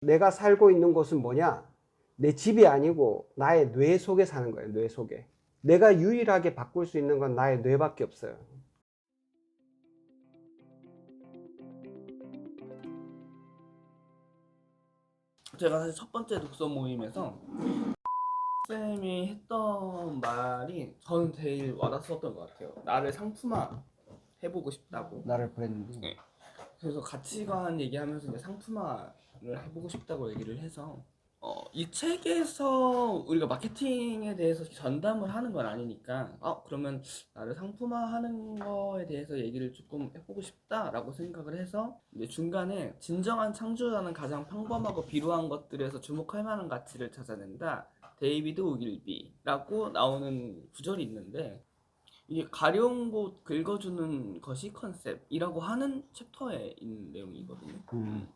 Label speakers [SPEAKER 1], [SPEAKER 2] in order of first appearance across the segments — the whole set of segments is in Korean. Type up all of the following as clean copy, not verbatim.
[SPEAKER 1] 내가 살고 있는 곳은 뭐냐? 내 집이 아니고 나의 뇌 속에 사는 거예요. 뇌 속에. 내가 유일하게 바꿀 수 있는 건 나의 뇌밖에 없어요.
[SPEAKER 2] 제가 사실 첫 번째 독서 모임에서 쌤이 했던 말이 저는 제일 와닿았었던 것 같아요. 나를 상품화 해보고 싶다고.
[SPEAKER 1] 나를 브랜드.
[SPEAKER 2] 네. 그래서 가치관 얘기하면서 이제 상품화를 해보고 싶다고 얘기를 해서 이 책에서 우리가 마케팅에 대해서 전담을 하는 건 아니니까 그러면 나를 상품화하는 거에 대해서 얘기를 조금 해보고 싶다라고 생각을 해서 이제 중간에 진정한 창조자는 가장 평범하고 비루한 것들에서 주목할 만한 가치를 찾아낸다. 데이비드 오길비라고 나오는 구절이 있는데 이게 가려운 곳 긁어주는 것이 컨셉이라고 하는 챕터에 있는 내용이거든요.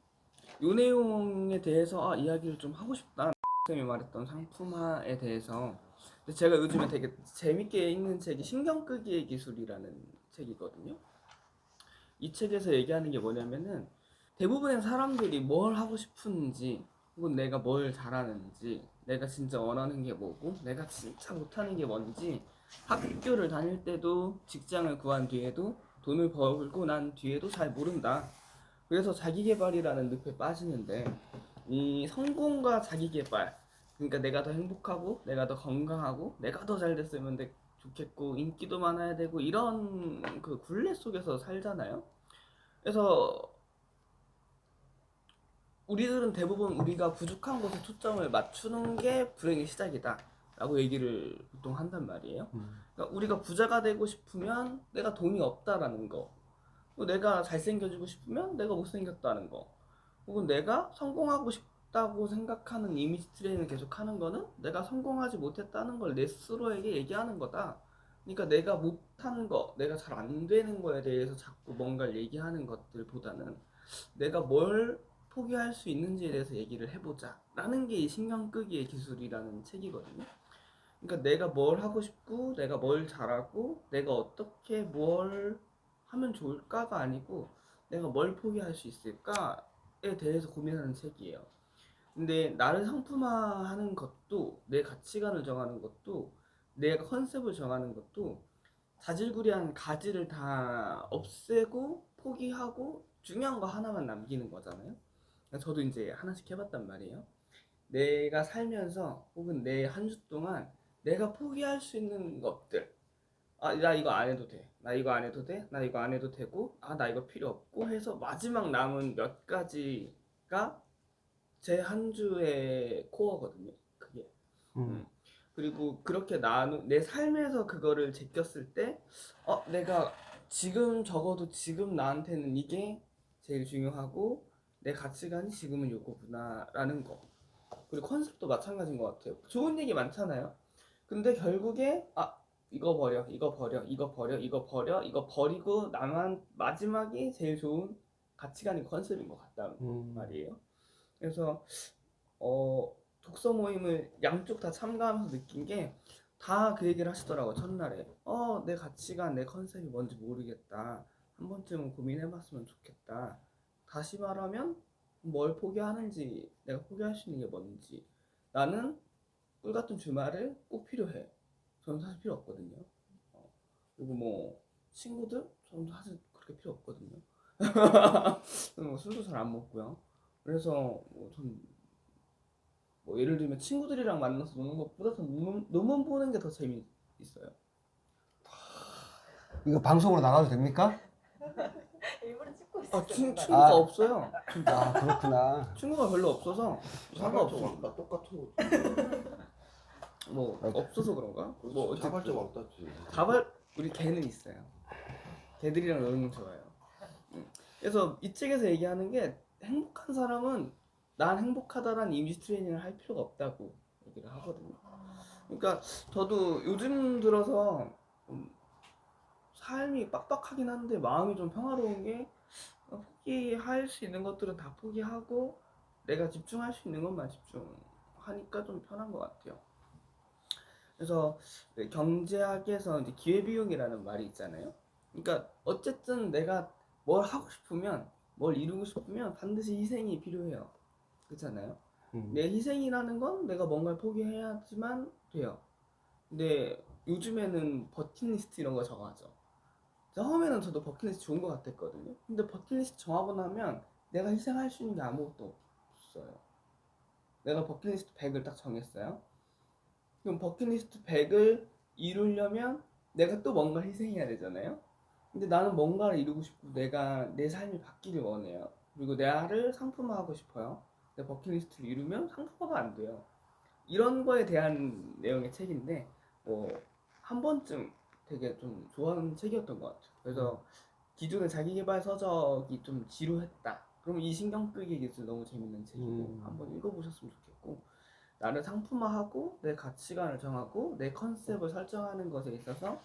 [SPEAKER 2] 이 내용에 대해서 이야기를 좀 하고 싶다. 쌤이 말했던 상품화에 대해서. 근데 제가 요즘에 되게 재밌게 읽는 책이 신경 끄기의 기술이라는 책이거든요. 이 책에서 얘기하는 게 뭐냐면은 대부분의 사람들이 뭘 하고 싶은지 혹은 내가 뭘 잘하는지 내가 진짜 원하는 게 뭐고 내가 진짜 못하는 게 뭔지 학교를 다닐 때도 직장을 구한 뒤에도 돈을 벌고 난 뒤에도 잘 모른다. 그래서 자기계발이라는 늪에 빠지는데 이 성공과 자기계발, 그러니까 내가 더 행복하고 내가 더 건강하고 내가 더 잘 됐으면 좋겠고 인기도 많아야 되고 이런 그 굴레 속에서 살잖아요. 그래서 우리들은 대부분 우리가 부족한 곳에 초점을 맞추는 게 불행의 시작이다 라고 얘기를 보통 한단 말이에요. 그러니까 우리가 부자가 되고 싶으면 내가 돈이 없다라는 거, 내가 잘생겨지고 싶으면 내가 못생겼다는 거, 혹은 내가 성공하고 싶다고 생각하는 이미지 트레이닝을 계속 하는 거는 내가 성공하지 못했다는 걸 내 스스로에게 얘기하는 거다. 그러니까 내가 못하는 거, 내가 잘 안 되는 거에 대해서 자꾸 뭔가를 얘기하는 것들보다는 내가 뭘 포기할 수 있는지에 대해서 얘기를 해보자 라는 게 이 신경 끄기의 기술이라는 책이거든요. 그러니까 내가 뭘 하고 싶고 내가 뭘 잘하고 내가 어떻게 뭘 하면 좋을까가 아니고 내가 뭘 포기할 수 있을까에 대해서 고민하는 책이에요. 근데 나를 상품화하는 것도 내 가치관을 정하는 것도 내가 컨셉을 정하는 것도 자질구레한 가지를 다 없애고 포기하고 중요한 거 하나만 남기는 거잖아요. 저도 이제 하나씩 해봤단 말이에요. 내가 살면서 혹은 내 한 주 동안 내가 포기할 수 있는 것들, 나 이거 안 해도 돼, 나 이거 안 해도 돼, 나 이거 안 해도 되고, 나 이거 필요 없고 해서 마지막 남은 몇 가지가 제 한 주의 코어거든요. 그게. 음. 그리고 그렇게 내 삶에서 그거를 제꼈을 때, 내가 지금 적어도 지금 나한테는 이게 제일 중요하고 내 가치관이 지금은 요거구나라는 거. 그리고 컨셉도 마찬가지인 것 같아요. 좋은 얘기 많잖아요. 근데 결국에 이거 버려, 이거 버려, 이거 버려, 이거 버려, 이거 버리고 나만 마지막이 제일 좋은 가치관이 컨셉인 것 같다는 말이에요. 그래서 독서 모임을 양쪽 다 참가하면서 느낀 게 다 그 얘기를 하시더라고요. 첫날에 내 가치관, 내 컨셉이 뭔지 모르겠다. 한 번쯤은 고민해봤으면 좋겠다. 다시 말하면 뭘 포기하는지, 내가 포기할 수 있는 게 뭔지. 나는 꿀같은 주말을 꼭 필요해. 저는 사실 필요 없거든요. 그리고 뭐 친구들? 저는 사실 그렇게 필요 없거든요. 저는 뭐 술도 잘 안 먹고요. 그래서 뭐 예를 들면 친구들이랑 만나서 노는 것보다 더 논문 보는 게 더 재미있어요.
[SPEAKER 1] 이거 방송으로 나가도 됩니까?
[SPEAKER 3] 일부러 찍고 있었어요.
[SPEAKER 2] 친구가 없어요.
[SPEAKER 1] 그렇구나.
[SPEAKER 2] 친구가 별로 없어서 상관없어.
[SPEAKER 4] 자발적 똑같은 거.
[SPEAKER 2] 뭐 없어서 그런가? 뭐 어쨌든
[SPEAKER 4] 자발적 왕따지.
[SPEAKER 2] 우리 개는 있어요. 개들이랑 노는 건 좋아요. 그래서 이 책에서 얘기하는 게 행복한 사람은 난 행복하다라는 이미지 트레이닝을 할 필요가 없다고 얘기를 하거든요. 그러니까 저도 요즘 들어서 삶이 빡빡하긴 한데 마음이 좀 평화로운 게 포기할 수 있는 것들은 다 포기하고 내가 집중할 수 있는 것만 집중하니까 좀 편한 것 같아요. 그래서 경제학에서 이제 기회비용이라는 말이 있잖아요. 그러니까 어쨌든 내가 뭘 하고 싶으면 뭘 이루고 싶으면 반드시 희생이 필요해요. 그렇잖아요. 내 희생이라는 건 내가 뭔가를 포기해야지만 돼요. 근데 요즘에는 버킷리스트 이런 거 정하죠. 처음에는 저도 버킷리스트 좋은 것 같았거든요. 근데 버킷리스트 정하고 나면 내가 희생할 수 있는 게 아무것도 없어요. 내가 버킷리스트 100을 딱 정했어요. 그럼 버킷리스트 100을 이루려면 내가 또 뭔가를 희생해야 되잖아요. 근데 나는 뭔가를 이루고 싶고 내가 내 삶이 바뀌길 원해요. 그리고 나를 상품화하고 싶어요. 내 버킷리스트를 이루면 상품화가 안 돼요. 이런 거에 대한 내용의 책인데 뭐 한 번쯤 되게 좀 좋아하는 책이었던 것 같아요. 그래서 기존의 자기계발 서적이 좀 지루했다. 그럼 이 신경 끌기 기술 너무 재밌는 책이고 한번 읽어보셨으면 좋겠고, 나를 상품화하고 내 가치관을 정하고 내 컨셉을 설정하는 것에 있어서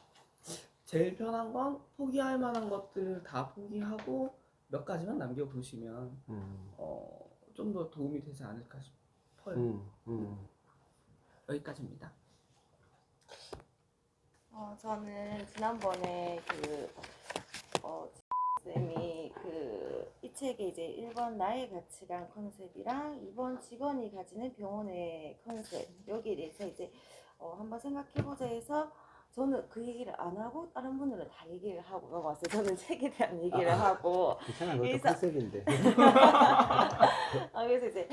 [SPEAKER 2] 제일 편한 건 포기할 만한 것들을 다 포기하고 몇 가지만 남겨보시면 좀 더 도움이 되지 않을까 싶어요. 여기까지입니다.
[SPEAKER 3] 저는 지난번에 쌤이 이 책에 이제 1번 나의 가치관 컨셉이랑 2번 직원이 가지는 병원의 컨셉 여기에 대해서 이제 한번 생각해보자 해서 저는 그 얘기를 안 하고 다른 분들은 다 얘기를 하고 넘어왔어요. 저는 책에 대한 얘기를 하고
[SPEAKER 1] 괜찮아, 그것도
[SPEAKER 3] 그래서-
[SPEAKER 1] 컨셉인데.
[SPEAKER 3] 그래서 이제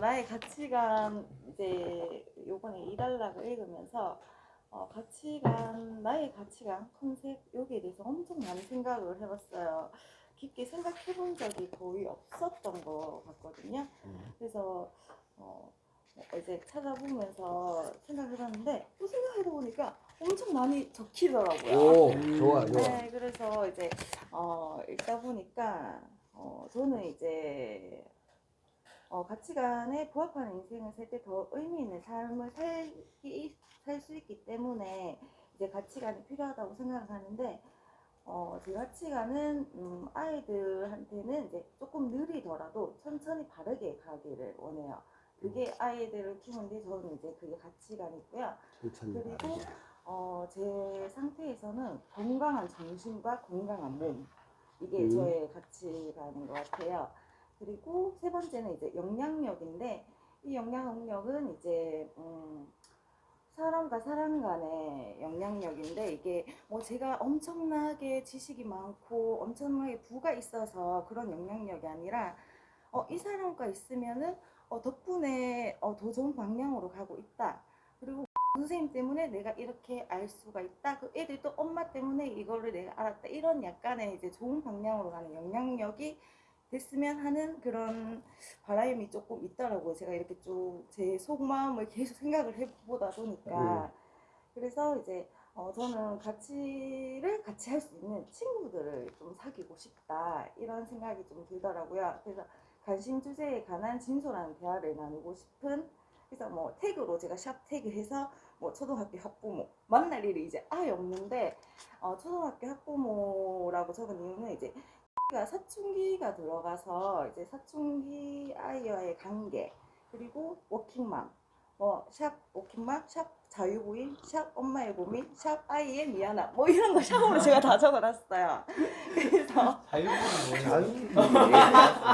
[SPEAKER 3] 나의 가치관 이제 요번에 2달락을 읽으면서 나의 가치관 컨셉 여기에 대해서 엄청 많은 생각을 해봤어요. 깊게 생각해본 적이 거의 없었던 것 같거든요. 그래서 이제 찾아보면서 생각해봤는데 또 생각해도 보니까 엄청 많이 적히더라고요.
[SPEAKER 1] 오, 좋아, 좋아.
[SPEAKER 3] 네, 그래서 이제 읽다 보니까 저는 이제 가치관에 부합하는 인생을 살 때 더 의미 있는 삶을 살 수 있기 때문에 이제 가치관이 필요하다고 생각을 하는데 제 가치관은 아이들한테는 이제 조금 느리더라도 천천히 바르게 가기를 원해요. 그게 아이들을 키우는데 저는 이제 그게 가치관이고요.
[SPEAKER 1] 천천히
[SPEAKER 3] 그리고
[SPEAKER 1] 바르게.
[SPEAKER 3] 제 상태에서는 건강한 정신과 건강한 몸 이게 저의 가치관인 것 같아요. 그리고 세 번째는 이제 영향력인데 이 영향력은 이제 사람과 사람 간의 영향력인데 이게 뭐 제가 엄청나게 지식이 많고 엄청나게 부가 있어서 그런 영향력이 아니라 이 사람과 있으면은 덕분에 더 좋은 방향으로 가고 있다. 그리고 선생님 때문에 내가 이렇게 알 수가 있다. 그 애들 또 엄마 때문에 이거를 내가 알았다. 이런 약간의 이제 좋은 방향으로 가는 영향력이 됐으면 하는 그런 바람이 조금 있더라고요. 제가 이렇게 좀 제 속마음을 계속 생각을 해보다 보니까. 그래서 이제 저는 가치를 같이 할 수 있는 친구들을 좀 사귀고 싶다. 이런 생각이 좀 들더라고요. 그래서 관심 주제에 관한 진솔한 대화를 나누고 싶은, 그래서 뭐 태그로 제가 샵 태그해서 뭐 초등학교 학부모 만날 일이 이제 아예 없는데 초등학교 학부모라고 적은 이유는 이제 사춘기가 들어가서 이제 사춘기 아이와의 관계 그리고 워킹맘 뭐 샵 워킹맘 샵 자유부인 샵 엄마의 고민 샵 아이의 미안함 뭐 이런 거 샵으로 제가 다 적어놨어요. 그래서
[SPEAKER 2] 자유분이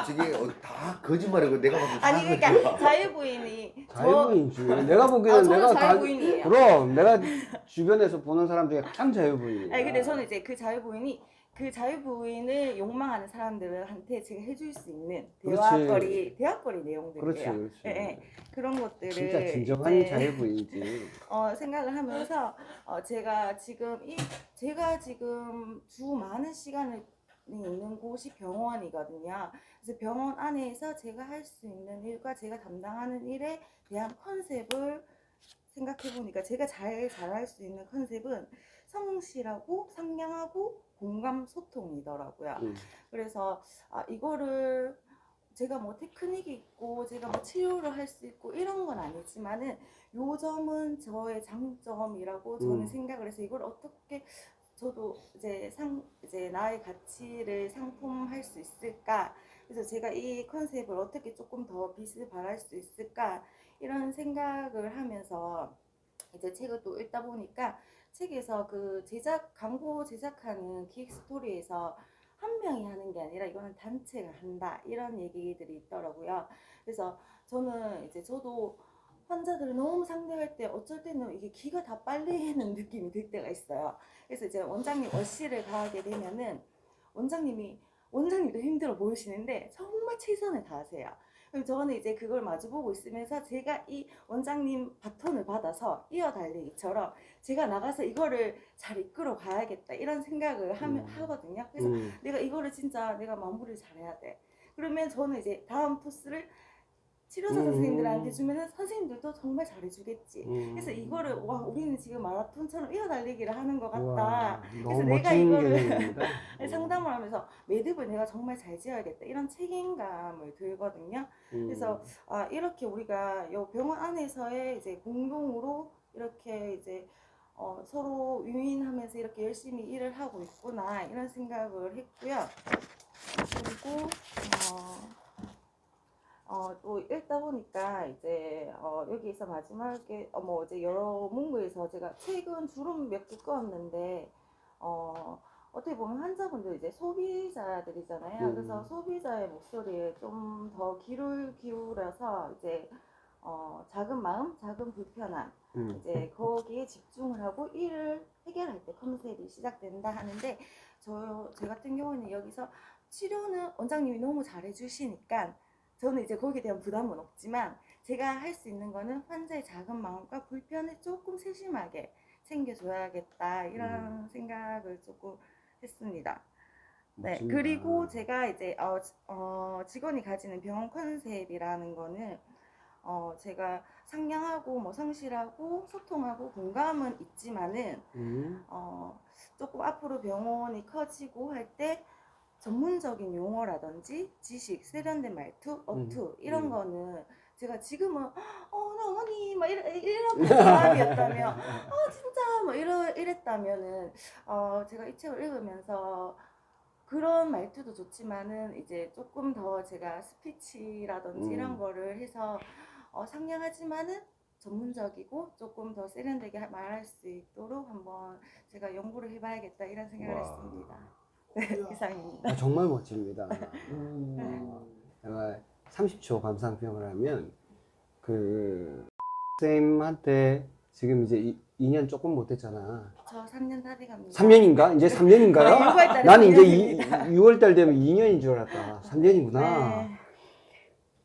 [SPEAKER 4] 솔직히 다 거짓말이고 내가 봐도 다
[SPEAKER 3] 아니 그러니까
[SPEAKER 4] 거짓말.
[SPEAKER 3] 자유부인이
[SPEAKER 1] 자유부인이지. 내가 보기에는
[SPEAKER 3] 저는
[SPEAKER 1] 내가
[SPEAKER 3] 자유부인이에요.
[SPEAKER 1] 그럼 내가 주변에서 보는 사람 중에 가장 자유부인이야.
[SPEAKER 3] 아니 근데 저는 이제 그 자유부인을 욕망하는 사람들한테 제가 해줄 수 있는
[SPEAKER 1] 그렇지.
[SPEAKER 3] 대화거리 내용들이에요.
[SPEAKER 1] 그렇지, 그렇지.
[SPEAKER 3] 예, 예. 그런 것들을
[SPEAKER 1] 진짜 진정한
[SPEAKER 3] 이제
[SPEAKER 1] 자유부인이지.
[SPEAKER 3] 생각을 하면서 제가 지금 주 많은 시간을 있는 곳이 병원이거든요. 그래서 병원 안에서 제가 할 수 있는 일과 제가 담당하는 일에 대한 컨셉을 생각해 보니까 제가 잘할 수 있는 컨셉은 성실하고 상냥하고 공감 소통이더라고요. 그래서 이거를 제가 뭐 테크닉이 있고 제가 뭐 치료를 할 수 있고 이런 건 아니지만은 요 점은 저의 장점이라고 저는 생각을 해서 이걸 어떻게 저도 이제 나의 가치를 상품할 수 있을까? 그래서 제가 이 컨셉을 어떻게 조금 더 빛을 발할 수 있을까? 이런 생각을 하면서 이제 책을 또 읽다 보니까 책에서 광고 제작하는 기획 스토리에서 한 명이 하는 게 아니라 이거는 단체가 한다 이런 얘기들이 있더라고요. 그래서 저는 이제 저도 환자들을 너무 상대할 때 어쩔 때는 이게 기가 다 빨리는 느낌이 들 때가 있어요. 그래서 이제 원장님 워시를 가게 되면은 원장님도 힘들어 보이시는데 정말 최선을 다하세요. 그럼 저는 이제 그걸 마주보고 있으면서 제가 이 원장님 바톤을 받아서 이어달리기처럼 제가 나가서 이거를 잘 이끌어 가야겠다 이런 생각을 하거든요. 그래서 내가 이거를 진짜 내가 마무리를 잘해야 돼. 그러면 저는 이제 다음 포스를 치료사 선생님들한테 주면은 선생님들도 정말 잘해주겠지. 그래서 이거를 와 우리는 지금 마라톤처럼 이어달리기를 하는 것 같다.
[SPEAKER 1] 우와,
[SPEAKER 3] 그래서
[SPEAKER 1] 너무
[SPEAKER 3] 내가
[SPEAKER 1] 멋진
[SPEAKER 3] 이거를
[SPEAKER 1] 개념입니다.
[SPEAKER 3] 상담을 하면서 매듭을 내가 정말 잘 지어야겠다 이런 책임감을 들거든요. 그래서 이렇게 우리가 요 병원 안에서의 이제 공동으로 이렇게 이제 서로 유인하면서 이렇게 열심히 일을 하고 있구나 이런 생각을 했고요. 그리고 또 읽다 보니까 이제 여기서 마지막에 뭐 이제 여러 문구에서 제가 책은 주름 몇 개 꺼었는데 어떻게 보면 환자분들 이제 소비자들이잖아요. 그래서 소비자의 목소리에 좀 더 귀를 기울여서 이제 작은 마음, 작은 불편함 이제 거기에 집중을 하고 일을 해결할 때 컨셉이 시작된다 하는데 제 같은 경우는 여기서 치료는 원장님이 너무 잘해주시니까 저는 이제 거기에 대한 부담은 없지만 제가 할 수 있는 거는 환자의 작은 마음과 불편을 조금 세심하게 챙겨줘야겠다 이런 생각을 조금 했습니다. 네,
[SPEAKER 1] 멋집니다.
[SPEAKER 3] 그리고 제가 이제 직원이 가지는 병원 컨셉이라는 거는 제가 상냥하고 뭐 성실하고 소통하고 공감은 있지만은 조금 앞으로 병원이 커지고 할 때 전문적인 용어라든지 지식, 세련된 말투, 어투 이런 거는 제가 지금은 나 어머니 막 이런 사람이었다면 진짜 뭐 이랬다면은 제가 이 책을 읽으면서 그런 말투도 좋지만은 이제 조금 더 제가 스피치라든지 이런 거를 해서 상냥하지만은 전문적이고 조금 더 세련되게 말할 수 있도록 한번 제가 연구를 해봐야겠다 이런 생각을 했습니다. 네, 이상입니다.
[SPEAKER 1] 정말 멋집니다. 내가 30초 감상평을 하면 그 쌤한테 지금 이제 2년 조금 못 됐잖아.
[SPEAKER 3] 저 3년 다 돼갑니다.
[SPEAKER 1] 3년인가? 이제 3년인가요?
[SPEAKER 3] 6월달에
[SPEAKER 1] 나는 이제
[SPEAKER 3] 3년입니다.
[SPEAKER 1] 6월달 되면 2년인 줄 알았다. 3년이구나.
[SPEAKER 3] 네.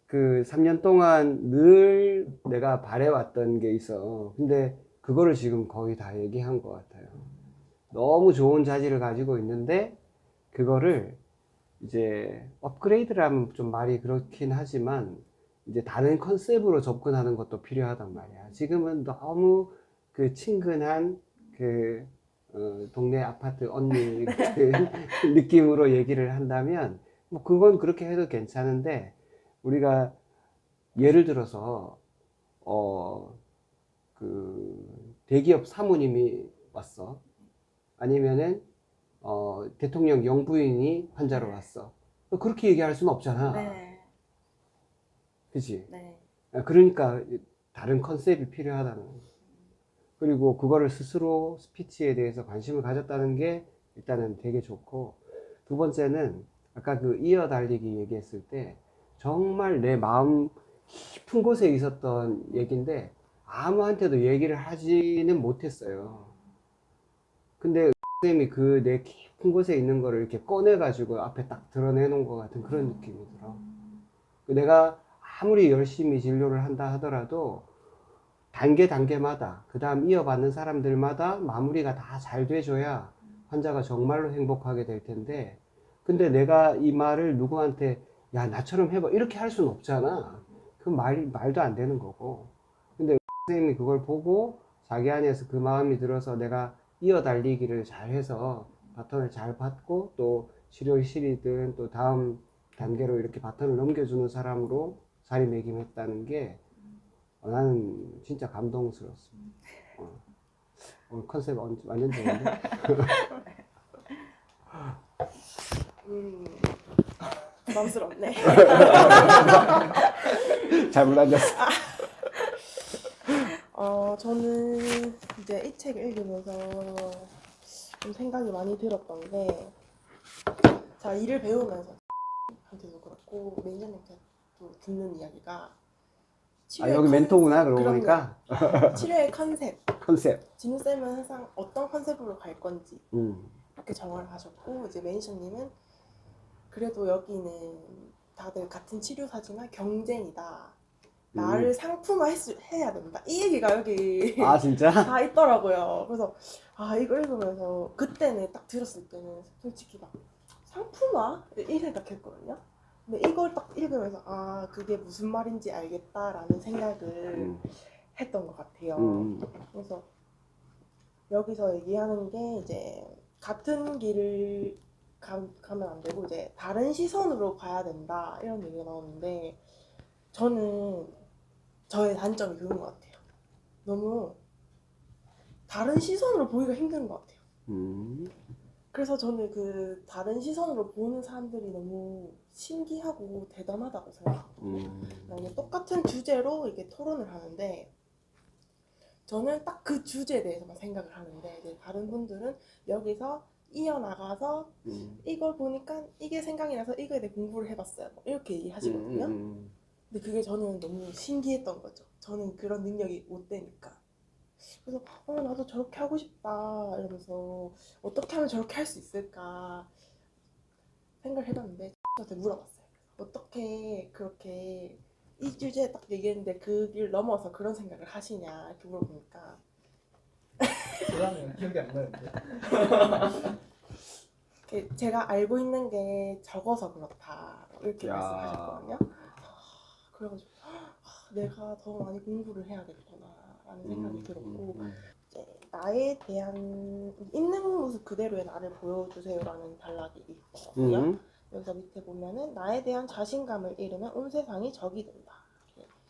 [SPEAKER 1] 그 3년 동안 늘 내가 바래왔던 게 있어. 근데 그거를 지금 거의 다 얘기한 것 같아요. 너무 좋은 자질을 가지고 있는데 그거를 이제 업그레이드라면 좀 말이 그렇긴 하지만 이제 다른 컨셉으로 접근하는 것도 필요하단 말이야. 지금은 너무 그 친근한 그 동네 아파트 언니 그 느낌으로 얘기를 한다면 뭐 그건 그렇게 해도 괜찮은데 우리가 예를 들어서 그 대기업 사모님이 왔어. 아니면은 대통령 영부인이 환자로 왔어. 그렇게 얘기할 수는 없잖아.
[SPEAKER 3] 네.
[SPEAKER 1] 그치?
[SPEAKER 3] 네.
[SPEAKER 1] 그러니까 다른 컨셉이 필요하다는 거지. 그리고 그거를 스스로 스피치에 대해서 관심을 가졌다는 게 일단은 되게 좋고, 두 번째는 아까 그 이어달리기 얘기했을 때 정말 내 마음 깊은 곳에 있었던 얘기인데 아무한테도 얘기를 하지는 못했어요. 근데 선생님이 그 내 깊은 곳에 있는 거를 이렇게 꺼내가지고 앞에 딱 드러내놓은 것 같은 그런 느낌이 들어. 내가 아무리 열심히 진료를 한다 하더라도 단계마다 그 다음 이어받는 사람들마다 마무리가 다 잘 돼줘야 환자가 정말로 행복하게 될 텐데, 근데 내가 이 말을 누구한테 야 나처럼 해봐 이렇게 할 수는 없잖아. 그 말도 안 되는 거고. 근데 선생님이 그걸 보고 자기 안에서 그 마음이 들어서 내가 이어달리기를 잘해서 바톤을 잘 받고 또 치료실이든 또 다음 단계로 이렇게 바톤을 넘겨주는 사람으로 자리매김했다는 게 나는 진짜 감동스러웠습니다. 오늘 컨셉 완전 좋은데?
[SPEAKER 3] 부담스럽네.
[SPEAKER 1] 잘못 앉았어.
[SPEAKER 5] 저는 이제 이 책을 읽으면서 좀 생각이 많이 들었던 게, 자, 일을 배우면서 한테도 그렇고 매니저님한테도 듣는 이야기가
[SPEAKER 1] 아,
[SPEAKER 5] 치료의
[SPEAKER 1] 여기 멘토구나, 그러고
[SPEAKER 5] 그럼요.
[SPEAKER 1] 보니까.
[SPEAKER 5] 치료의 컨셉.
[SPEAKER 1] 컨셉.
[SPEAKER 5] 진우쌤은 항상 어떤 컨셉으로 갈 건지
[SPEAKER 1] 음.
[SPEAKER 5] 이렇게 정을 하셨고, 이제 매니저님은 그래도 여기는 다들 같은 치료사지만 경쟁이다. 나를 상품화해야 된다. 이 얘기가 여기
[SPEAKER 1] 아, 진짜?
[SPEAKER 5] 다 있더라고요. 그래서 이거 읽으면서 그때는 딱 들었을 때는 솔직히 막 상품화? 이 생각했거든요. 근데 이걸 딱 읽으면서 그게 무슨 말인지 알겠다라는 생각을
[SPEAKER 1] 음.
[SPEAKER 5] 했던 것 같아요.
[SPEAKER 1] 음.
[SPEAKER 5] 그래서 여기서 얘기하는 게 이제 같은 길을 가면 안 되고 이제 다른 시선으로 가야 된다 이런 얘기가 나오는데, 저는 저의 단점이 그런 것 같아요. 너무 다른 시선으로 보기가 힘든 것 같아요. 그래서 저는 그 다른 시선으로 보는 사람들이 너무 신기하고 대단하다고 생각하거든요. 그러니까 똑같은 주제로 이게 토론을 하는데 저는 딱 그 주제에 대해서만 생각을 하는데, 이제 다른 분들은 여기서 이어나가서 이걸 보니까 이게 생각이 나서 이거에 대해 공부를 해봤어요. 뭐 이렇게 얘기하시거든요. 근데 그게 저는 너무 신기했던 거죠. 저는 그런 능력이 못 되니까. 그래서 나도 저렇게 하고 싶다 이러면서 어떻게 하면 저렇게 할 수 있을까 생각을 해봤는데 저한테 물어봤어요. 어떻게 그렇게 이 주제에 딱 얘기했는데 그 길 넘어서 그런 생각을 하시냐 이렇게 물어보니까
[SPEAKER 2] 그다음에 기억이 안 나는데.
[SPEAKER 5] 제가 알고 있는 게 적어서 그렇다 이렇게
[SPEAKER 1] 야.
[SPEAKER 5] 말씀하셨거든요. 그래가지고 내가 더 많이 공부를 해야겠구나라는 생각이 들었고, 이제 나에 대한 있는 모습 그대로의 나를 보여주세요라는 단락이 있거든요. 여기서 밑에 보면은 나에 대한 자신감을 잃으면 온 세상이 적이 된다.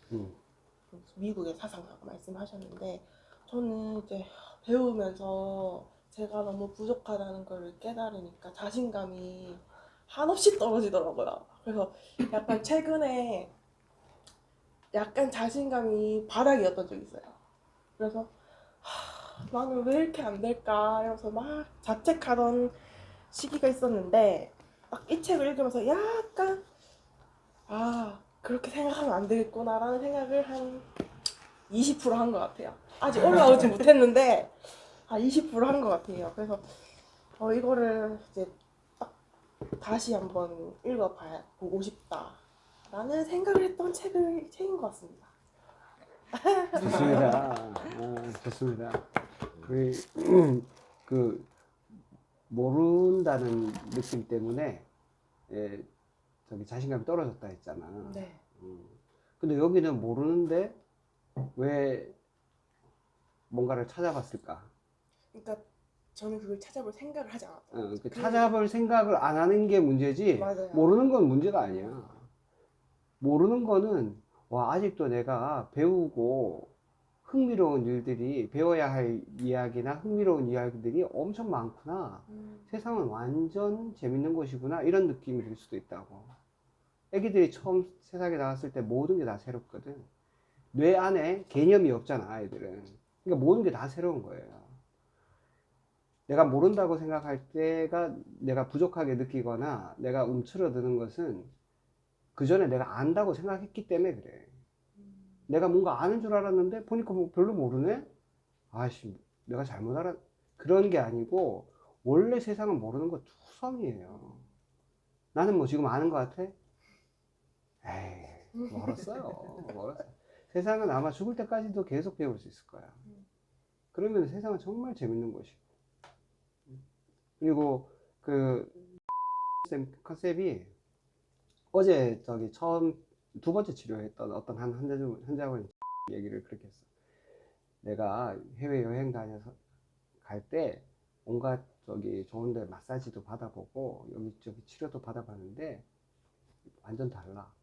[SPEAKER 5] 이렇게 미국의 사상가가 말씀하셨는데, 저는 이제 배우면서 제가 너무 부족하다는 걸 깨달으니까 자신감이 한없이 떨어지더라고요. 그래서 약간 최근에 약간 자신감이 바닥이었던 적이 있어요. 그래서 나는 왜 이렇게 안 될까 이러면서 막 자책하던 시기가 있었는데, 딱 이 책을 읽으면서 약간 그렇게 생각하면 안 되겠구나라는 생각을 한 20% 한 것 같아요. 아직 올라오지 못했는데 20%한 것 같아요. 그래서 이거를 이제 딱 다시 한번 보고 싶다라는 생각을 했던 책인 것 같습니다.
[SPEAKER 1] 좋습니다. 좋습니다. 그 모른다는 느낌 때문에 저기 자신감이 떨어졌다 했잖아.
[SPEAKER 5] 네.
[SPEAKER 1] 근데 여기는 모르는데 왜 뭔가를 찾아봤을까?
[SPEAKER 5] 그러니까 저는 그걸 찾아볼 생각을 하지 않았어요.
[SPEAKER 1] 찾아볼 생각을 안 하는 게 문제지,
[SPEAKER 5] 맞아요.
[SPEAKER 1] 모르는 건 문제가 아니야. 모르는 거는 아직도 내가 배우고 흥미로운 일들이, 배워야 할 이야기나 흥미로운 이야기들이 엄청 많구나. 세상은 완전 재밌는 곳이구나. 이런 느낌이 들 수도 있다고. 애기들이 처음 세상에 나왔을 때 모든 게 다 새롭거든. 뇌 안에 개념이 없잖아, 아이들은. 그러니까 모든 게 다 새로운 거예요. 내가 모른다고 생각할 때가 내가 부족하게 느끼거나 내가 움츠러드는 것은 그 전에 내가 안다고 생각했기 때문에 그래. 내가 뭔가 아는 줄 알았는데 보니까 뭐 별로 모르네? 아씨, 내가 잘못 알았. 그런 게 아니고 원래 세상은 모르는 거 투성이에요. 나는 뭐 지금 아는 것 같아? 에이, 멀었어요. 멀었어. 세상은 아마 죽을 때까지도 계속 배울 수 있을 거야. 그러면 세상은 정말 재밌는 곳이고. 그리고 그 컨셉이 어제 저기 처음 두 번째 치료했던 어떤 한 환자분 얘기를 그렇게 했어. 내가 해외 여행 다녀서 갈 때 온갖 저기 좋은데 마사지도 받아보고 여기저기 치료도 받아봤는데 완전 달라.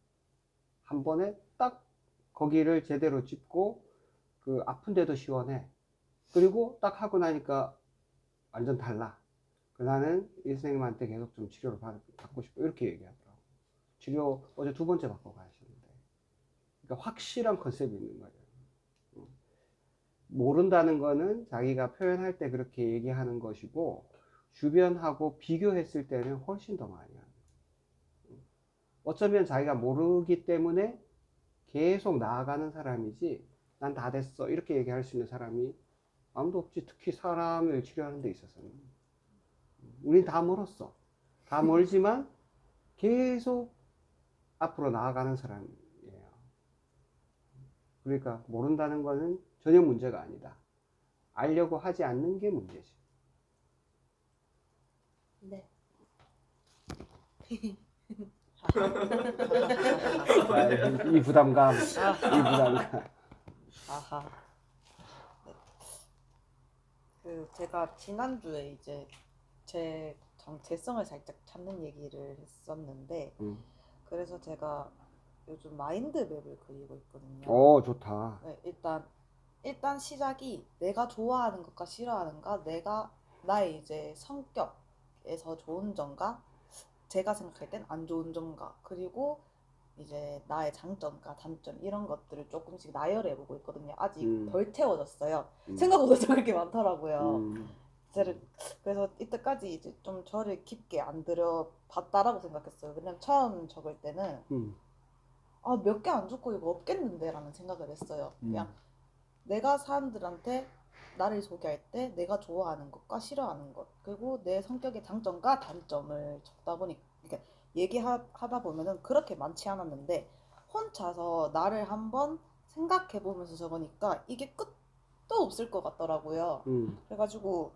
[SPEAKER 1] 한 번에 딱 거기를 제대로 짚고 그 아픈데도 시원해. 그리고 딱 하고 나니까 완전 달라. 나는 이 선생님한테 계속 좀 치료를 받고 싶고 이렇게 얘기하더라고. 치료 어제 두 번째 받고 가셨는데, 그러니까 확실한 컨셉이 있는 거예요. 모른다는 거는 자기가 표현할 때 그렇게 얘기하는 것이고 주변하고 비교했을 때는 훨씬 더 많이 한다. 어쩌면 자기가 모르기 때문에 계속 나아가는 사람이지 난 다 됐어 이렇게 얘기할 수 있는 사람이 아무도 없지. 특히 사람을 치료하는 데 있어서는 우린 다 멀었어. 다 멀지만 계속 앞으로 나아가는 사람이에요. 그러니까 모른다는 거는 전혀 문제가 아니다. 알려고 하지 않는 게 문제지.
[SPEAKER 5] 네.
[SPEAKER 1] 자, 이 부담감, 이 부담감.
[SPEAKER 6] 아하. 네. 그 제가 지난주에 이제 제 정체성을 살짝 찾는 얘기를 했었는데 그래서 제가 요즘 마인드맵을 그리고 있거든요.
[SPEAKER 1] 오, 좋다.
[SPEAKER 6] 네, 일단 시작이 내가 좋아하는 것과 싫어하는가, 내가 나의 이제 성격에서 좋은 점과 제가 생각할 땐 안 좋은 점과 그리고 이제 나의 장점과 단점 이런 것들을 조금씩 나열해보고 있거든요. 아직 덜 채워졌어요. 생각보다 적을 게 많더라고요. 그래서 이때까지 이제 좀 저를 깊게 안 들여봤다라고 생각했어요. 왜냐면 처음 적을 때는 아, 몇 개 안 적고 이거 없겠는데 라는 생각을 했어요. 그냥 내가 사람들한테 나를 소개할 때 내가 좋아하는 것과 싫어하는 것 그리고 내 성격의 장점과 단점을 적다 보니 이렇게 얘기하다 보면은 그렇게 많지 않았는데 혼자서 나를 한번 생각해 보면서 적으니까 이게 끝도 없을 것 같더라고요. 그래가지고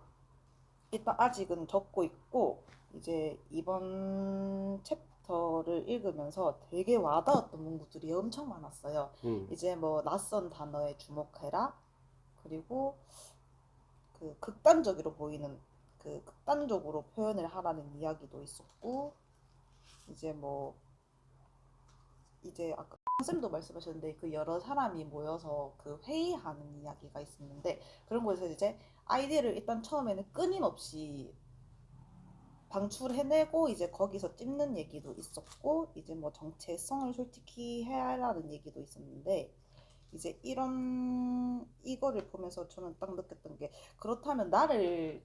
[SPEAKER 6] 일단 아직은 적고 있고 이제 이번 챕터를 읽으면서 되게 와닿았던 문구들이 엄청 많았어요. 이제 뭐 낯선 단어에 주목해라 그리고 그 극단적으로 보이는 그 극단적으로 표현을 하라는 이야기도 있었고 이제 뭐 이제 아까 쌤도 말씀하셨는데 그 여러 사람이 모여서 그 회의하는 이야기가 있었는데 그런 거에서 이제 아이디어를 일단 처음에는 끊임없이 방출해내고 이제 거기서 찝는 얘기도 있었고 이제 뭐 정체성을 솔직히 해야 하라는 얘기도 있었는데 이제 이거를 보면서 저는 딱 느꼈던 게 그렇다면 나를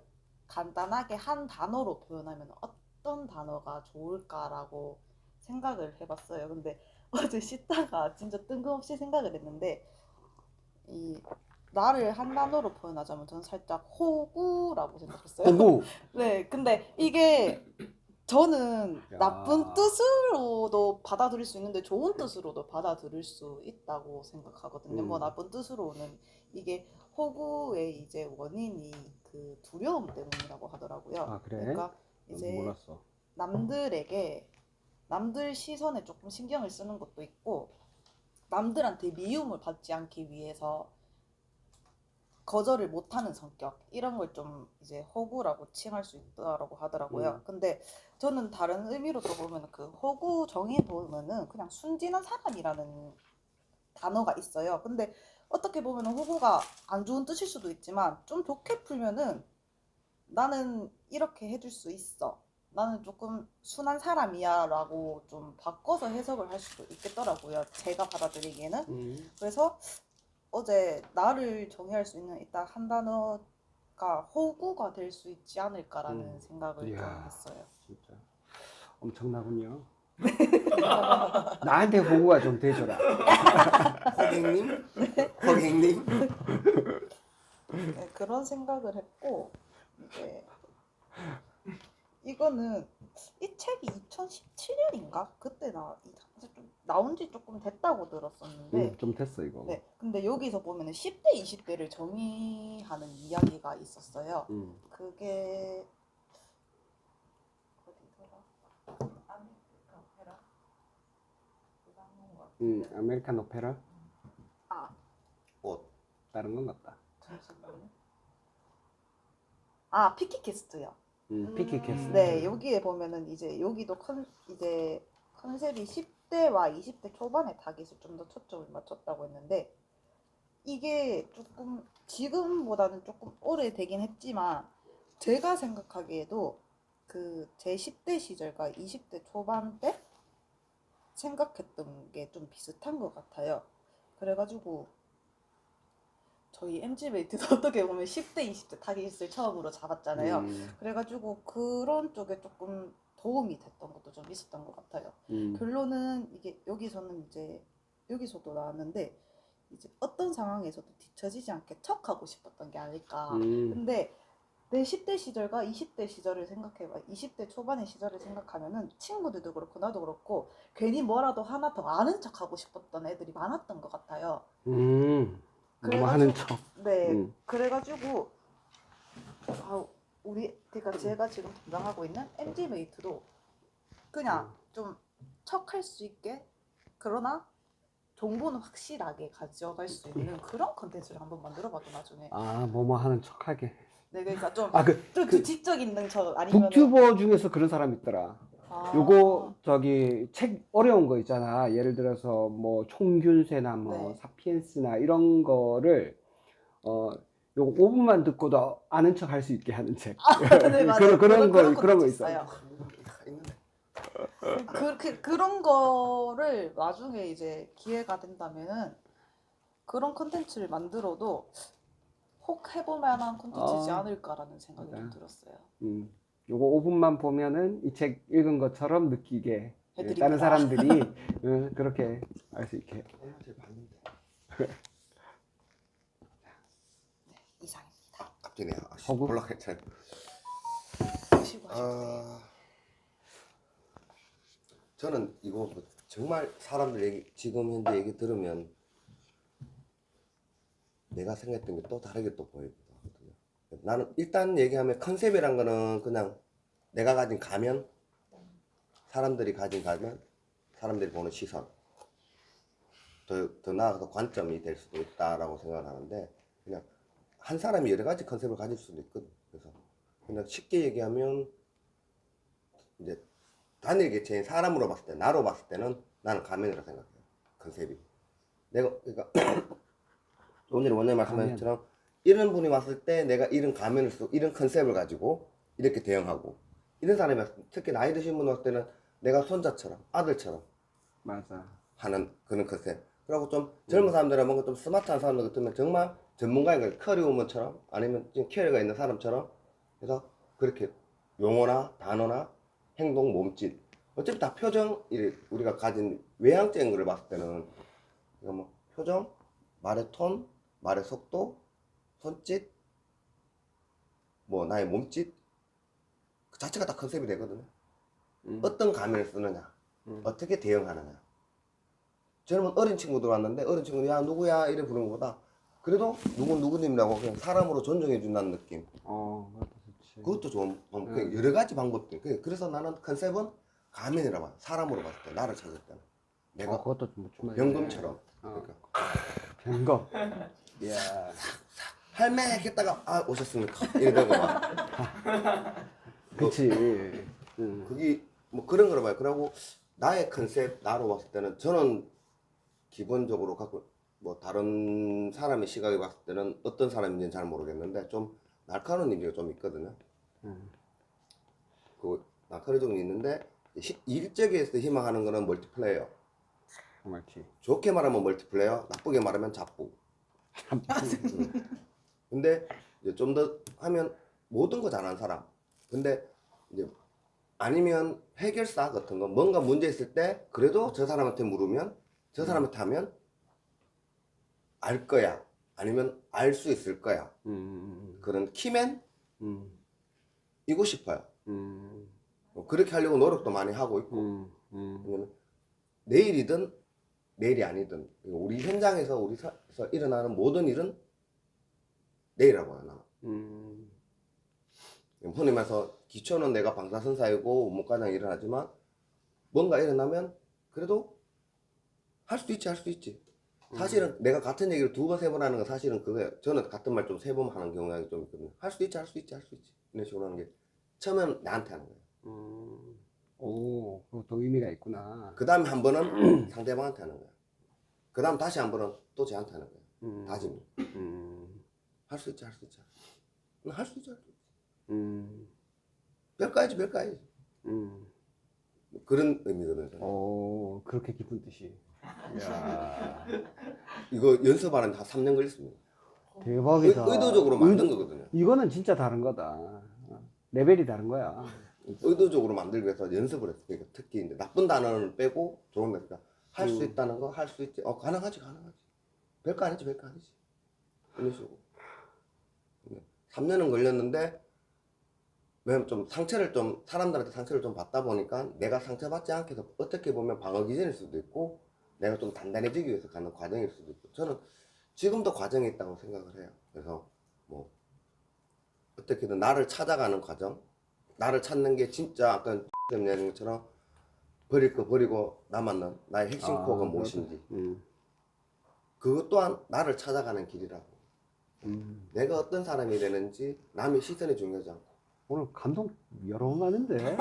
[SPEAKER 6] 간단하게 한 단어로 표현하면 어떤 단어가 좋을까라고 생각을 해봤어요. 근데 어제 씻다가 진짜 뜬금없이 생각을 했는데 이 나를 한 단어로 표현하자면 저는 살짝 호구라고 생각했어요.
[SPEAKER 1] 호구.
[SPEAKER 6] 네, 근데 이게 저는
[SPEAKER 1] 야.
[SPEAKER 6] 나쁜 뜻으로도 받아들일 수 있는데 좋은 뜻으로도 받아들일 수 있다고 생각하거든요. 뭐 나쁜 뜻으로는 이게 호구의 이제 원인이 그 두려움 때문이라고 하더라고요.
[SPEAKER 1] 아, 그래?
[SPEAKER 6] 그러니까 이제
[SPEAKER 1] 몰랐어.
[SPEAKER 6] 남들 시선에 조금 신경을 쓰는 것도 있고 남들한테 미움을 받지 않기 위해서 거절을 못하는 성격 이런 걸 좀 이제 호구라고 칭할 수 있다라고 하더라고요. 근데 저는 다른 의미로 또 보면 그 호구 정의 보면은 그냥 순진한 사람이라는 단어가 있어요. 근데 어떻게 보면 호구가 안 좋은 뜻일 수도 있지만 좀 좋게 풀면은 나는 이렇게 해줄 수 있어. 나는 조금 순한 사람이야 라고 좀 바꿔서 해석을 할 수도 있겠더라고요. 제가 받아들이기에는. 그래서 어제 나를 정의할 수 있는 일단 한 단어가 호구가 될 수 있지 않을까라는 생각을 좀
[SPEAKER 1] 이야.
[SPEAKER 6] 했어요.
[SPEAKER 1] 진짜 엄청나군요. 나한테 호구가 좀 돼줘라.
[SPEAKER 4] 허객님? 허객님?
[SPEAKER 6] 네, 그런 생각을 했고 이제 이거는 이 책이 2017년인가 그때 나온 지 조금 됐다고 들었었는데
[SPEAKER 1] 좀 됐어 이거.
[SPEAKER 6] 네, 근데 여기서 보면은 10대, 20대를 정의하는 이야기가 있었어요. 그게 어디더라? 아메리칸 오페라?
[SPEAKER 1] 아메리칸 오페라?
[SPEAKER 6] 아,
[SPEAKER 4] 옷.
[SPEAKER 1] 다른 건 같다.
[SPEAKER 6] 잠시만요. 아, 피키캐스트요.
[SPEAKER 1] 피키캐스트.
[SPEAKER 6] 네, 여기에 보면은 이제 여기도 이제 컨셉이 10대와 20대 초반의 타깃을 좀 더 초점을 맞췄다고 했는데 이게 조금 지금보다는 조금 오래되긴 했지만 제가 생각하기에도 그 제 10대 시절과 20대 초반 때 생각했던 게 좀 비슷한 것 같아요. 그래가지고 저희 MG메이트도 어떻게 보면 10대, 20대 타깃을 처음으로 잡았잖아요. 그래가지고 그런 쪽에 조금 도움이 됐던 것도 좀 있었던 것 같아요. 결론은 이게 여기서는 이제 여기서도 나왔는데 이제 어떤 상황에서도 뒤처지지 않게 척하고 싶었던 게 아닐까. 근데 내 10대 시절과 20대 시절을 생각해봐. 20대 초반의 시절을 생각하면은 친구들도 그렇고 나도 그렇고 괜히 뭐라도 하나 더 아는 척하고 싶었던 애들이 많았던 것 같아요.
[SPEAKER 1] 뭐 하는 척.
[SPEAKER 6] 네, 그래가지고 그러니까 제가 지금 담당하고 있는 MG메이트도 그냥 좀 척할 수 있게 그러나 정보는 확실하게 가져갈 수 있는 그런 컨텐츠를 한번 만들어봐도 나중에.
[SPEAKER 1] 뭐뭐 하는 척하게.
[SPEAKER 6] 네, 그러니까 좀
[SPEAKER 1] 그
[SPEAKER 6] 규칙적인 능척 아니면
[SPEAKER 1] 북튜버 중에서 그런 사람 있더라. 요거 저기 책 어려운 거 있잖아. 예를 들어서 뭐 총균세나 뭐
[SPEAKER 6] 네.
[SPEAKER 1] 사피엔스나 이런 거를 요거 5분만 듣고도 아는 척 할 수 있게 하는 책.
[SPEAKER 6] 네, 맞아요.
[SPEAKER 1] 그런 거
[SPEAKER 6] 콘텐츠
[SPEAKER 1] 있어요.
[SPEAKER 6] 그런 거를 나중에 이제 기회가 된다면은 그런 콘텐츠를 만들어도 혹 해볼 만한 콘텐츠지 않을까라는 생각이 좀 들었어요.
[SPEAKER 1] 요거 5분만 보면은 이 책 읽은 것처럼 느끼게
[SPEAKER 6] 해드립니다.
[SPEAKER 1] 다른 사람들이 그렇게 알 수 있게.
[SPEAKER 6] 이상입니다.
[SPEAKER 4] 갑자기 내가
[SPEAKER 1] 허구?
[SPEAKER 4] 볼락했잖아.
[SPEAKER 6] 쉬고 하시고.
[SPEAKER 4] 저는 이거 뭐 정말 사람들 얘기, 지금 현재 얘기 들으면 내가 생각했던 게 또 다르게 또 보이거든요. 나는 일단 얘기하면 컨셉이란 거는 그냥 내가 가진 가면, 사람들이 가진 가면, 사람들이 보는 시선, 더 나아가서 관점이 될 수도 있다라고 생각을 하는데, 그냥 한 사람이 여러 가지 컨셉을 가질 수도 있거든. 그래서 그냥 쉽게 얘기하면 이제 단일 개체인 사람으로 봤을 때, 나로 봤을 때는 나는 가면이라고 생각해요. 컨셉이. 내가 그러니까 오늘 원장님 말씀하신 것처럼 이런 분이 왔을 때 내가 이런 가면을 쓰고 이런 컨셉을 가지고 이렇게 대응하고, 이런 사람이 특히 나이 드신 분 왔을 때는 내가 손자처럼 아들처럼
[SPEAKER 1] 맞아.
[SPEAKER 4] 하는 그런 컨셉. 그리고 좀 젊은 사람들은 뭔가 좀 스마트한 사람들 같으면 정말 전문가인 거예요. 커리우먼처럼 아니면 좀 캐리어가 있는 사람처럼 해서 그렇게 용어나 단어나 행동, 몸짓 어차피 다 표정, 우리가 가진 외향적인 거를 봤을 때는 뭐 표정, 말의 톤, 말의 속도, 손짓, 뭐 나의 몸짓 그 자체가 다 컨셉이 되거든요. 어떤 가면을 쓰느냐, 어떻게 대응하느냐. 젊은 어린 친구들 왔는데 어린 친구들 야 누구야 이래 부르는 것보다 그래도 누구님이라고 그냥 사람으로 존중해 준다는 느낌.
[SPEAKER 1] 그것도 좋지.
[SPEAKER 4] 그것도 좋은 방법. 여러 가지 방법들. 그래서 나는 컨셉은 가면이라고 봐. 사람으로 봤을 때 나를 찾을 때는 내가
[SPEAKER 1] 그것도 좀 좋네.
[SPEAKER 4] 병금처럼. 그러니까
[SPEAKER 1] 병금. 이야.
[SPEAKER 4] 할매 했다가 오셨습니까? 이러다가 막
[SPEAKER 1] 그치.
[SPEAKER 4] 그게 뭐 그런 거로 봐요. 그리고 나의 컨셉 나로 봤을 때는 저는 기본적으로 갖고 뭐 다른 사람의 시각에 봤을 때는 어떤 사람인지는 잘 모르겠는데 좀 날카로운 이미지가 좀 있거든요. 그 날카로운 게 있는데 일적에서 희망하는 거는 멀티플레이어.
[SPEAKER 1] 맞지.
[SPEAKER 4] 좋게 말하면 멀티플레이어, 나쁘게 말하면 잡부. 근데 이제 좀 더 하면 모든 거 잘하는 사람. 근데 이제 아니면 해결사 같은 거 뭔가 문제 있을 때 그래도 저 사람한테 물으면 저 사람한테 하면 알 거야. 아니면 알 수 있을 거야. 그런 키맨? 이고 싶어요. 그렇게 하려고 노력도 많이 하고 있고. 왜냐면 내일이든 내일이 아니든 우리 현장에서 우리서 일어나는 모든 일은 내일이라고 해요. 나는. 흔히 말해서 기초는 내가 방사선사이고 원목과장 일을 하지만 뭔가 일어나면 그래도 할 수도 있지. 사실은 내가 같은 얘기를 2번, 3번 하는 건 사실은 그거예요. 저는 같은 말 좀 3번 하는 경향이 좀 있거든요. 할 수도 있지. 이런 식으로 하는 게 처음엔 나한테 하는 거예요.
[SPEAKER 1] 오, 그것도 의미가 있구나.
[SPEAKER 4] 그 다음에 한 번은 상대방한테 하는 거야. 그 다음 다시 한 번은 또 쟤한테 하는 거야. 다짐. 할 수 있지. 할 수 있지. 별까지. 그런 의미거든요. 저는.
[SPEAKER 1] 오, 그렇게 깊은 뜻이. 이야.
[SPEAKER 4] 이거 연습하는데 한 3년 걸렸습니다.
[SPEAKER 1] 대박이다.
[SPEAKER 4] 의도적으로 만든 거거든요.
[SPEAKER 1] 이거는 진짜 다른 거다. 레벨이 다른 거야.
[SPEAKER 4] 의도적으로 만들기 위해서 연습을 했으니까 특히 이제 나쁜 단어를 빼고 좋은 거 그러니까 할 수 있다는 거 할 수 있지 가능하지 별거 아니지 이런 식으로 3년은 걸렸는데 왜냐면 좀 상처를 좀 사람들한테 상처를 좀 받다 보니까 내가 상처받지 않게 해서 어떻게 보면 방어 기전일 수도 있고 내가 좀 단단해지기 위해서 가는 과정일 수도 있고 저는 지금도 과정이 있다고 생각을 해요. 그래서 뭐 어떻게든 나를 찾아가는 과정 나를 찾는 게 진짜 아까 얘기한 것처럼 버릴 거 버리고 남았는 나의 핵심 코어가 무엇인지 그것 또한 나를 찾아가는 길이라고 내가 어떤 사람이 되는지 남의 시선이 중요하지 않고
[SPEAKER 1] 오늘 감동 여러 번 가는데.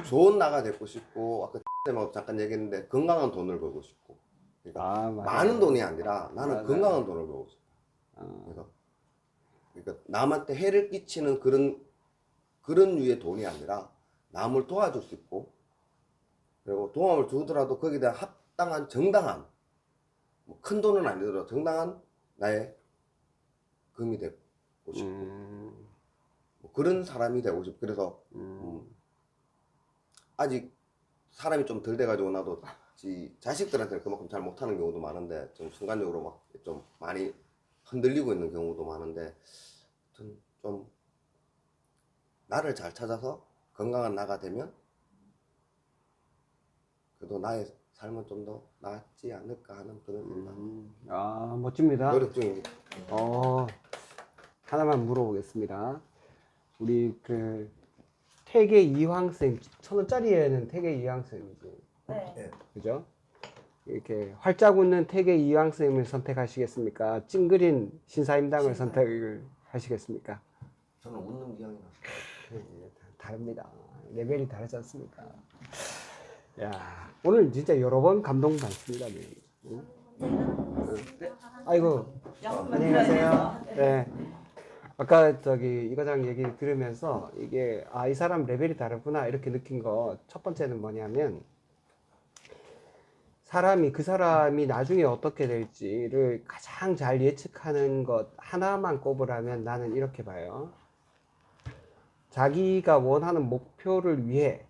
[SPEAKER 4] 좋은 나가 되고 싶고 아까 잠깐 얘기했는데 건강한 돈을 벌고 싶고 그러니까 많은 돈이 아니라 나는 건강한 돈을 벌고 싶어 그러니까 남한테 해를 끼치는 그런 류의 돈이 아니라 남을 도와줄 수 있고 그리고 도움을 주더라도 거기에 대한 합당한 정당한 뭐 큰 돈은 아니더라도 정당한 나의 금이 되고 싶고 뭐 그런 사람이 되고 싶고 그래서 아직 사람이 좀 덜 돼가지고 나도 자식들한테는 그만큼 잘 못하는 경우도 많은데 좀 순간적으로 막 좀 많이 흔들리고 있는 경우도 많은데 좀 나를 잘 찾아서 건강한 나가 되면 그래도 나의 삶은 좀 더 낫지 않을까 하는 그런 생각.
[SPEAKER 1] 멋집니다.
[SPEAKER 4] 노력 중입니다.
[SPEAKER 1] 하나만 물어보겠습니다. 우리 그 태계 이황쌤 1,000원짜리에는 태계 이황쌤이지.
[SPEAKER 3] 네.
[SPEAKER 1] 그죠? 이렇게 활짝 웃는 태계 이황쌤을 선택하시겠습니까? 찡그린 신사임당을 선택을 하시겠습니까?
[SPEAKER 4] 저는 웃는 기왕이라서.
[SPEAKER 1] 다릅니다. 레벨이 다르지 않습니까? 야, 오늘 진짜 여러 번 감동받습니다. 아이고, 안녕히 가세요. 네. 아까 이 과장 얘기 들으면서 이게 이 사람 레벨이 다르구나 이렇게 느낀 거 첫 번째는 뭐냐면 그 사람이 나중에 어떻게 될지를 가장 잘 예측하는 것 하나만 꼽으라면 나는 이렇게 봐요. 자기가 원하는 목표를 위해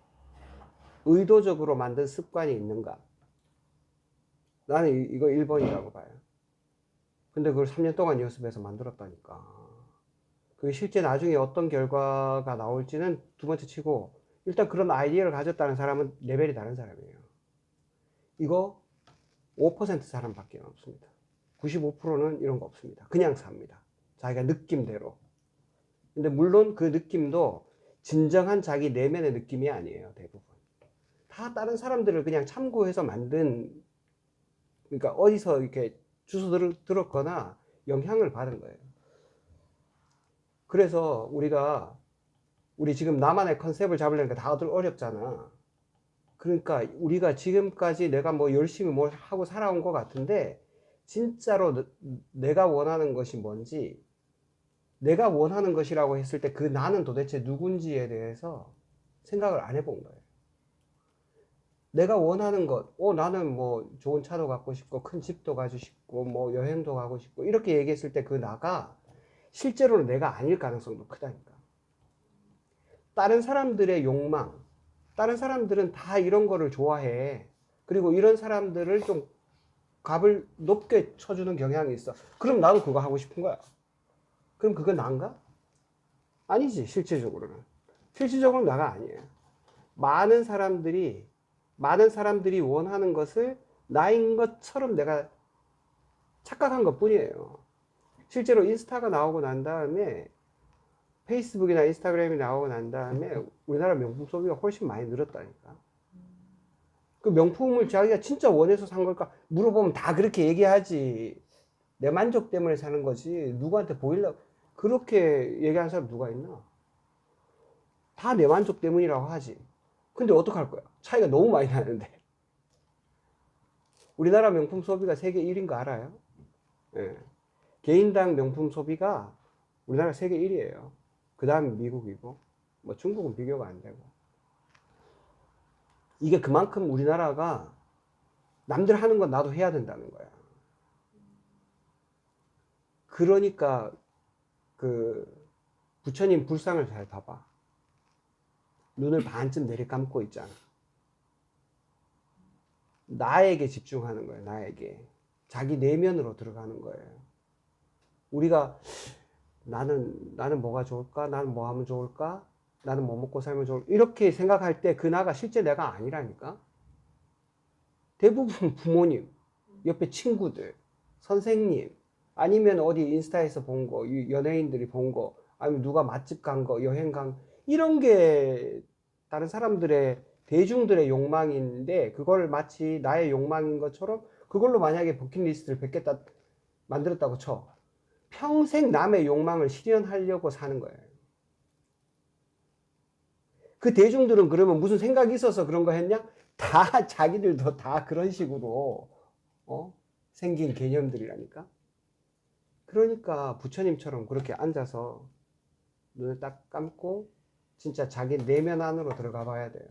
[SPEAKER 1] 의도적으로 만든 습관이 있는가? 나는 이거 1번이라고 봐요. 근데 그걸 3년 동안 연습해서 만들었다니까. 그게 실제 나중에 어떤 결과가 나올지는 두 번째 치고 일단 그런 아이디어를 가졌다는 사람은 레벨이 다른 사람이에요. 이거 5% 사람밖에 없습니다. 95%는 이런 거 없습니다. 그냥 삽니다. 자기가 느낌대로. 근데 물론 그 느낌도 진정한 자기 내면의 느낌이 아니에요. 대부분. 다 다른 사람들을 그냥 참고해서 만든 그러니까 어디서 이렇게 주워 들었거나 영향을 받은 거예요. 그래서 우리 지금 나만의 컨셉을 잡으려니까 다들 어렵잖아. 그러니까 우리가 지금까지 내가 뭐 열심히 뭘 하고 살아온 것 같은데 진짜로 내가 원하는 것이 뭔지 내가 원하는 것이라고 했을 때 그 나는 도대체 누군지에 대해서 생각을 안 해본 거예요. 내가 원하는 것, 나는 뭐 좋은 차도 갖고 싶고 큰 집도 가지고 싶고 뭐 여행도 가고 싶고 이렇게 얘기했을 때 그 나가 실제로는 내가 아닐 가능성도 크다니까. 다른 사람들의 욕망, 다른 사람들은 다 이런 거를 좋아해. 그리고 이런 사람들을 좀 값을 높게 쳐주는 경향이 있어. 그럼 나도 그거 하고 싶은 거야. 그럼 그건 난가? 아니지, 실질적으로는. 실질적으로는 나가 아니에요. 많은 사람들이 원하는 것을 나인 것처럼 내가 착각한 것 뿐이에요. 실제로 인스타가 나오고 난 다음에 페이스북이나 인스타그램이 나오고 난 다음에 우리나라 명품 소비가 훨씬 많이 늘었다니까. 그 명품을 자기가 진짜 원해서 산 걸까 물어보면 다 그렇게 얘기하지. 내 만족 때문에 사는 거지. 누구한테 보이려고 그렇게 얘기하는 사람 누가 있나? 다 내 만족 때문이라고 하지. 근데 어떡할 거야? 차이가 너무 많이 나는데. 우리나라 명품 소비가 세계 1위인 거 알아요? 예. 개인당 명품 소비가 우리나라 세계 1위예요. 그 다음 미국이고, 뭐 중국은 비교가 안 되고. 이게 그만큼 우리나라가 남들 하는 건 나도 해야 된다는 거야. 그러니까 부처님 불상을 잘 봐봐. 눈을 반쯤 내리감고 있잖아. 나에게 집중하는 거예요. 나에게. 자기 내면으로 들어가는 거예요. 우리가 나는 뭐가 좋을까? 나는 뭐 하면 좋을까? 나는 뭐 먹고 살면 좋을까? 이렇게 생각할 때 그 나가 실제 내가 아니라니까. 대부분 부모님, 옆에 친구들, 선생님, 아니면 어디 인스타에서 본 거, 연예인들이 본 거, 아니면 누가 맛집 간 거, 여행 간 거, 이런 게 다른 사람들의, 대중들의 욕망인데, 그걸 마치 나의 욕망인 것처럼 그걸로 만약에 버킷리스트를 100개 만들었다고 쳐. 평생 남의 욕망을 실현하려고 사는 거예요. 그 대중들은 그러면 무슨 생각이 있어서 그런 거 했냐? 다 자기들도 다 그런 식으로 생긴 개념들이라니까. 그러니까 부처님처럼 그렇게 앉아서 눈을 딱 감고 진짜 자기 내면 안으로 들어가 봐야 돼요.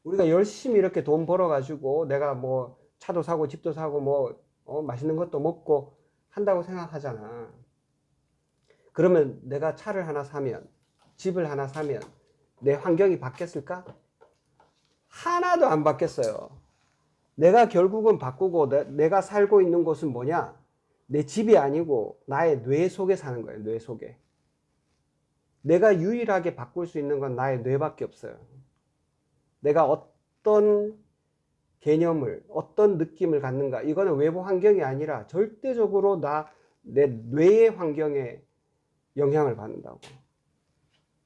[SPEAKER 1] 우리가 열심히 이렇게 돈 벌어 가지고 내가 뭐 차도 사고 집도 사고 뭐 맛있는 것도 먹고 한다고 생각하잖아. 그러면 내가 차를 하나 사면, 집을 하나 사면 내 환경이 바뀌었을까? 하나도 안 바뀌었어요. 내가 결국은 바꾸고 내가 살고 있는 곳은 뭐냐? 내 집이 아니고 나의 뇌 속에 사는 거예요. 뇌 속에. 내가 유일하게 바꿀 수 있는 건 나의 뇌밖에 없어요. 내가 어떤 개념을, 어떤 느낌을 갖는가. 이거는 외부 환경이 아니라 절대적으로 내 뇌의 환경에 영향을 받는다고.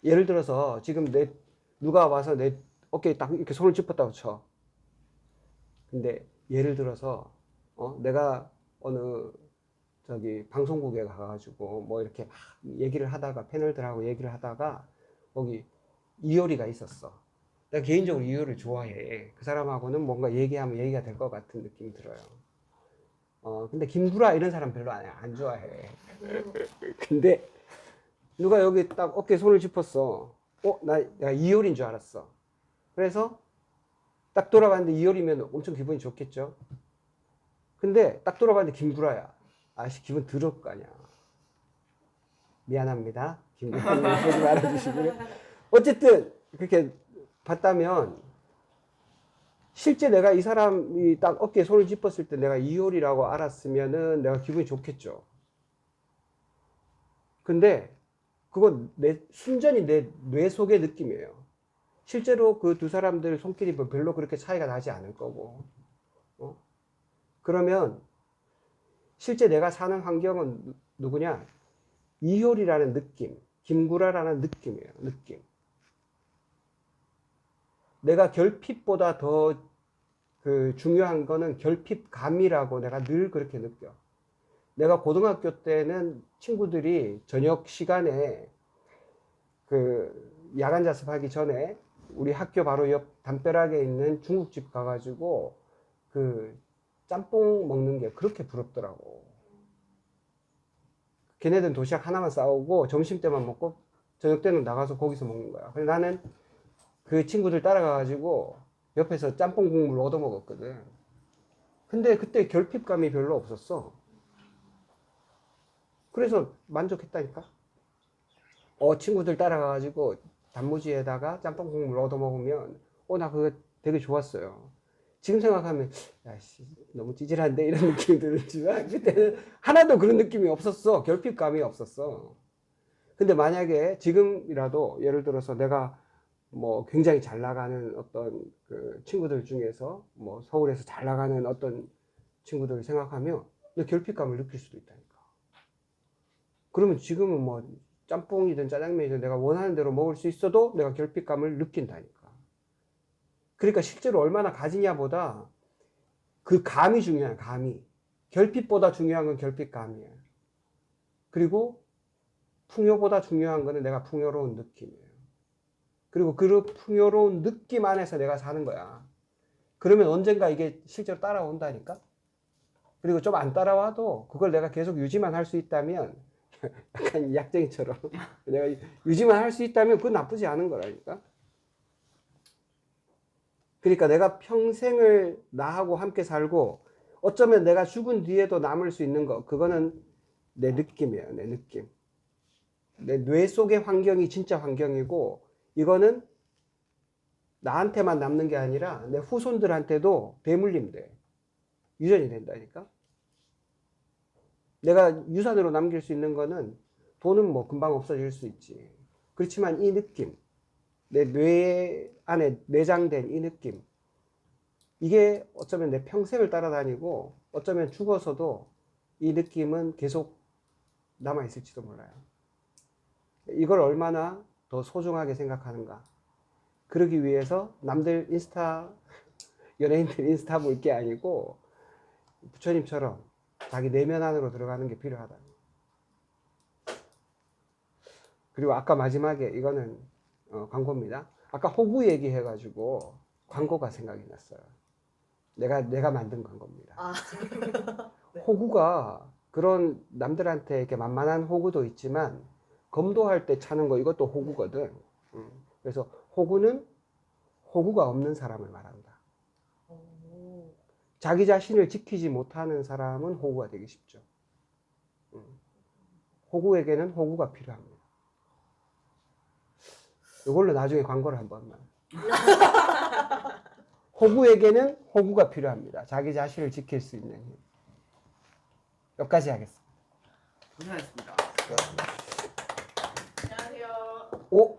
[SPEAKER 1] 예를 들어서 지금 누가 와서 내 어깨에 딱 이렇게 손을 짚었다고 쳐. 근데 예를 들어서 내가 어느 방송국에 가가지고 뭐 이렇게 막 얘기를 하다가 패널들하고 얘기를 하다가 거기 이효리가 있었어. 내가 개인적으로 이효리를 좋아해. 그 사람하고는 뭔가 얘기하면 얘기가 될 것 같은 느낌이 들어요. 근데 김구라 이런 사람 별로 안 좋아해. 근데 누가 여기 딱 어깨에 손을 짚었어. 내가 이효리인 줄 알았어. 그래서 딱 돌아봤는데 이효리면 엄청 기분이 좋겠죠. 근데 딱 돌아봤는데 김구라야. 아저씨 기분 더러울 거 아니야. 미안합니다. 김구라님 보지 말아주시고요. 어쨌든 그렇게 봤다면 실제 내가 이 사람이 딱 어깨에 손을 짚었을 때 내가 이효리라고 알았으면은 내가 기분이 좋겠죠. 근데 그건 순전히 내 뇌 속의 느낌이에요. 실제로 그 두 사람들 손길이 별로 그렇게 차이가 나지 않을 거고. 그러면 실제 내가 사는 환경은 누구냐? 이효리라는 느낌, 김구라라는 느낌이에요. 느낌. 내가 결핍보다 더 중요한 거는 결핍감이라고 내가 늘 그렇게 느껴. 내가 고등학교 때는 친구들이 저녁 시간에 야간 자습하기 전에 우리 학교 바로 옆 담벼락에 있는 중국집 가가지고 짬뽕 먹는 게 그렇게 부럽더라고. 걔네들은 도시락 하나만 싸오고 점심 때만 먹고 저녁 때는 나가서 거기서 먹는 거야. 그래서 나는 그 친구들 따라가가지고 옆에서 짬뽕 국물 얻어 먹었거든. 근데 그때 결핍감이 별로 없었어. 그래서 만족했다니까. 친구들 따라가가지고 단무지에다가 짬뽕 국물 얻어 먹으면 나 그거 되게 좋았어요. 지금 생각하면 야씨 너무 찌질한데 이런 느낌이 들지만 그때는 하나도 그런 느낌이 없었어. 결핍감이 없었어. 근데 만약에 지금이라도 예를 들어서 내가 뭐 굉장히 잘 나가는 어떤 친구들 중에서 뭐 서울에서 잘 나가는 어떤 친구들을 생각하면 결핍감을 느낄 수도 있다니까. 그러면 지금은 뭐 짬뽕이든 짜장면이든 내가 원하는 대로 먹을 수 있어도 내가 결핍감을 느낀다니까. 그러니까 실제로 얼마나 가지냐보다 그 감이 중요해. 감이. 결핍보다 중요한 건 결핍감이에요. 그리고 풍요보다 중요한 거는 내가 풍요로운 느낌이에요. 그리고 그 풍요로운 느낌 안에서 내가 사는 거야. 그러면 언젠가 이게 실제로 따라온다니까. 그리고 좀 안 따라와도 그걸 내가 계속 유지만 할 수 있다면 약간 약쟁이처럼 내가 유지만 할 수 있다면 그건 나쁘지 않은 거라니까. 그러니까 내가 평생을 나하고 함께 살고 어쩌면 내가 죽은 뒤에도 남을 수 있는 거, 그거는 내 느낌이에요. 내 느낌. 내 뇌 속의 환경이 진짜 환경이고 이거는 나한테만 남는 게 아니라 내 후손들한테도 대물림 돼. 유전이 된다니까. 내가 유산으로 남길 수 있는 거는 돈은 뭐 금방 없어질 수 있지. 그렇지만 이 느낌, 내 뇌 안에 내장된 이 느낌, 이게 어쩌면 내 평생을 따라다니고 어쩌면 죽어서도 이 느낌은 계속 남아있을지도 몰라요. 이걸 얼마나 더 소중하게 생각하는가. 그러기 위해서 남들 인스타, 연예인들 인스타 볼 게 아니고 부처님처럼 자기 내면 안으로 들어가는 게 필요하다. 그리고 아까 마지막에 이거는 광고입니다. 아까 호구 얘기해가지고 광고가 생각이 났어요. 내가 만든 광고입니다.
[SPEAKER 6] 아.
[SPEAKER 1] 호구가 그런 남들한테 이렇게 만만한 호구도 있지만 검도할 때 차는 거 이것도 호구거든. 그래서 호구는 호구가 없는 사람을 말한다. 자기 자신을 지키지 못하는 사람은 호구가 되기 쉽죠. 호구에게는 호구가 필요합니다. 이걸로 나중에 광고를 한 번만. 호구에게는 호구가 필요합니다. 자기 자신을 지킬 수 있는 힘. 여기까지 하겠습니다.
[SPEAKER 2] 고생하셨습니다.
[SPEAKER 1] 오!